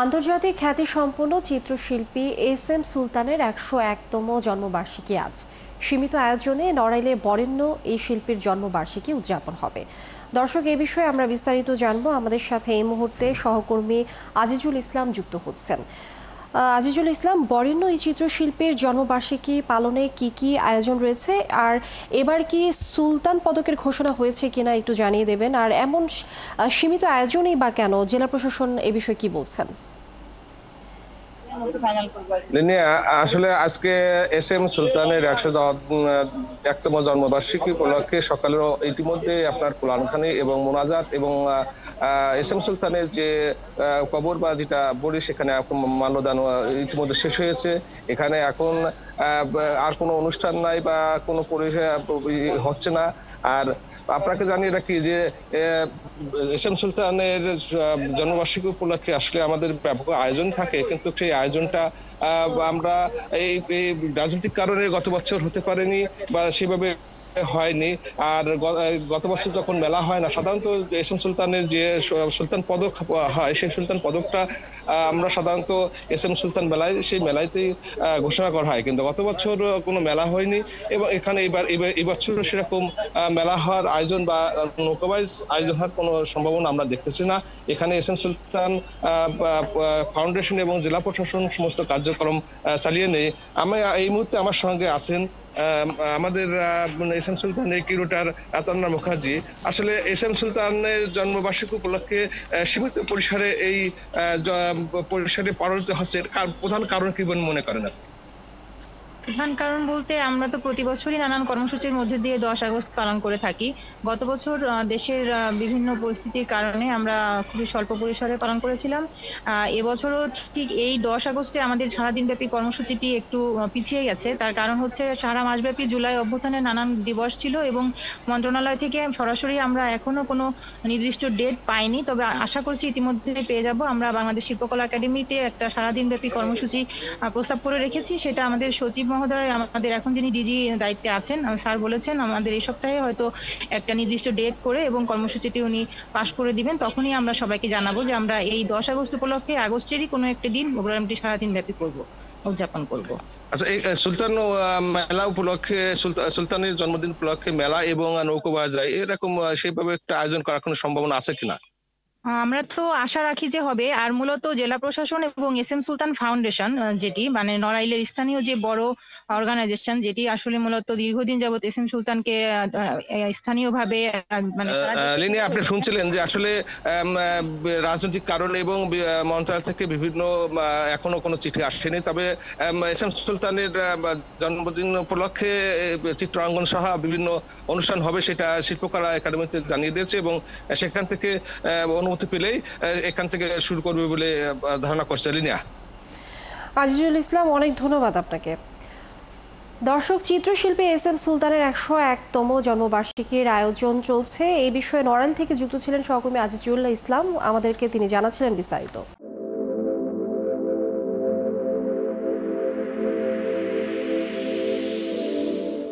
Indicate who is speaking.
Speaker 1: আন্তর্জাতিক খ্যাতিসম্পন্ন চিত্রশিল্পী এস এম সুলতানের ১০১তম জন্মবার্ষিকী আজ। সীমিত আয়োজনে নড়াইলে বরেণ্য এই শিল্পীর জন্মবার্ষিকী উদযাপন হবে। দর্শক, এ বিষয়ে আমরা বিস্তারিত জানবো। আমাদের সাথে এই মুহূর্তে সহকর্মী আজিজুল ইসলাম যুক্ত হচ্ছেন। আজিজুল ইসলাম, বরেণ্য এই চিত্রশিল্পীর জন্মবার্ষিকী পালনে কি আয়োজন রয়েছে, আর এবার কি সুলতান পদকের ঘোষণা হয়েছে কিনা একটু জানিয়ে দেবেন। আর এমন সীমিত আয়োজনই বা কেন, জেলা প্রশাসন এ বিষয়ে কি বলছেন?
Speaker 2: আসলে আজকে এস এম সুলতানের ১০১তম জন্মবার্ষিকী উপলক্ষে সকালে ইতিমধ্যে আপনার কোরআনখানি এবং মোনাজাত এবং এস এম সুলতানের যে কবর বা যেটা বলি সেখানে মাল্যদান ইতিমধ্যে শেষ হয়েছে। এখানে এখন আর কোনো অনুষ্ঠান নাই বা কোনো হচ্ছে না। আর আপনাকে জানিয়ে রাখি যে এস এম সুলতানের জন্মবার্ষিকী উপলক্ষে আসলে আমাদের ব্যাপক আয়োজন থাকে, কিন্তু সেই আয়োজনটা আমরা এই রাজনৈতিক কারণে গত বছর হতে পারেনি বা সেভাবে হয়নি। আর গত বছর যখন মেলা হয় না, সাধারণত এস এম সুলতানের যে সুলতান পদক হয় সেই সুলতান পদকটা আমরা সাধারণত এস এম সুলতান মেলায় সেই মেলাতেই ঘোষণা করা হয়, কিন্তু গত বছর কোনো মেলা হয়নি। এবং এখানে এবছর সেরকম মেলা হওয়ার আয়োজন বা নৌকাবাইজ আয়োজন হওয়ার কোনো সম্ভাবনা আমরা দেখতেছি না। এখানে এস এম সুলতান ফাউন্ডেশন এবং জেলা প্রশাসন সমস্ত কার্যক্রম চালিয়ে নেই। আমি এই মুহূর্তে আমার সঙ্গে আছেন আমাদের এস এম সুলতানের কিউরেটর তন্না মুখার্জি। আসলে এস এম সুলতানের জন্মবার্ষিকী উপলক্ষে সীমিত পরিসরে এই পরিসরে পালিত হচ্ছে, প্রধান কারণ কি মনে করেন আপনি?
Speaker 3: প্রধান কারণ বলতে আমরা তো প্রতি বছরই নানান কর্মসূচির মধ্যে দিয়ে ১০ আগস্ট পালন করে থাকি। গত বছর দেশের বিভিন্ন পরিস্থিতির কারণে আমরা খুবই স্বল্প পরিসরে পালন করেছিলাম। এবছরও ঠিক এই ১০ আগস্টে আমাদের সারাদিনব্যাপী কর্মসূচিটি একটু পিছিয়ে গেছে। তার কারণ হচ্ছে সারা মাসব্যাপী জুলাই অভ্যুত্থানের নানান দিবস ছিল এবং মন্ত্রণালয় থেকে সরাসরি আমরা এখনো কোনো নির্দিষ্ট ডেট পাইনি, তবে আশা করছি ইতিমধ্যে পেয়ে যাব। আমরা বাংলাদেশ শিল্পকলা একাডেমিতে একটা সারাদিনব্যাপী কর্মসূচি প্রস্তাব করে রেখেছি। সেটা আমাদের সচিব মহোদয়, আমাদের এখন যিনি ডিজি দায়িত্বে আছেন, স্যার বলেছেন আমাদের এই সপ্তাহে হয়তো একটা নির্দিষ্ট ডেট করে এবং কর্মসূচিটি উনি পাশ করে দিবেন। তখনই আমরা সবাইকে জানাবো যে আমরা এই ১০ আগস্ট উপলক্ষে আগস্টেরই কোনো একটা দিন প্রোগ্রামটি সারাদিন ব্যাপী করব, উদযাপন করব।
Speaker 2: আচ্ছা, এই সুলতান মেলা উপলক্ষে সুলতানের জন্মদিন উপলক্ষে মেলা এবং নৌকোবাজার এরকম সেইভাবে একটা আয়োজন করার কোনো সম্ভাবনা আছে কিনা?
Speaker 3: আমরা তো আশা রাখি যে হবে। আর মূলত জেলা প্রশাসন এবং এস এম সুলতান ফাউন্ডেশন, যেটি মানে নড়াইলের স্থানীয় যে বড় অর্গানাইজেশন, যেটি আসলে মূলত দীর্ঘদিন যাবত এস এম সুলতানকে স্থানীয়ভাবে মানে
Speaker 2: লিনি, আপনি শুনছিলেন যে আসলে রাজনৈতিক কারণ এবং মন্ত্রণালয় থেকে বিভিন্ন এখনো কোনো চিঠি আসেনি, তবে এস এম সুলতানের জন্মদিন উপলক্ষে চিত্রাঙ্গন সহ বিভিন্ন অনুষ্ঠান হবে, সেটা শিল্পকলা একাডেমিতে জানিয়ে দিয়েছে এবং সেখান থেকে অনুমতি পেলেই এখান থেকে শুরু করবে বলে ধারণা করছে। লিনিয়া।
Speaker 1: আজিজুল ইসলাম, অনেক ধন্যবাদ আপনাকে। দর্শক, চিত্রশিল্পী এস এম সুলতানের ১০১তম জন্মবার্ষিকীর আয়োজন চলছে। এই বিষয়ে নড়াইল থেকে যুক্ত ছিলেন সহকর্মী আজিজুল ইসলাম, আমাদেরকে তিনি জানাচ্ছিলেন বিস্তারিত।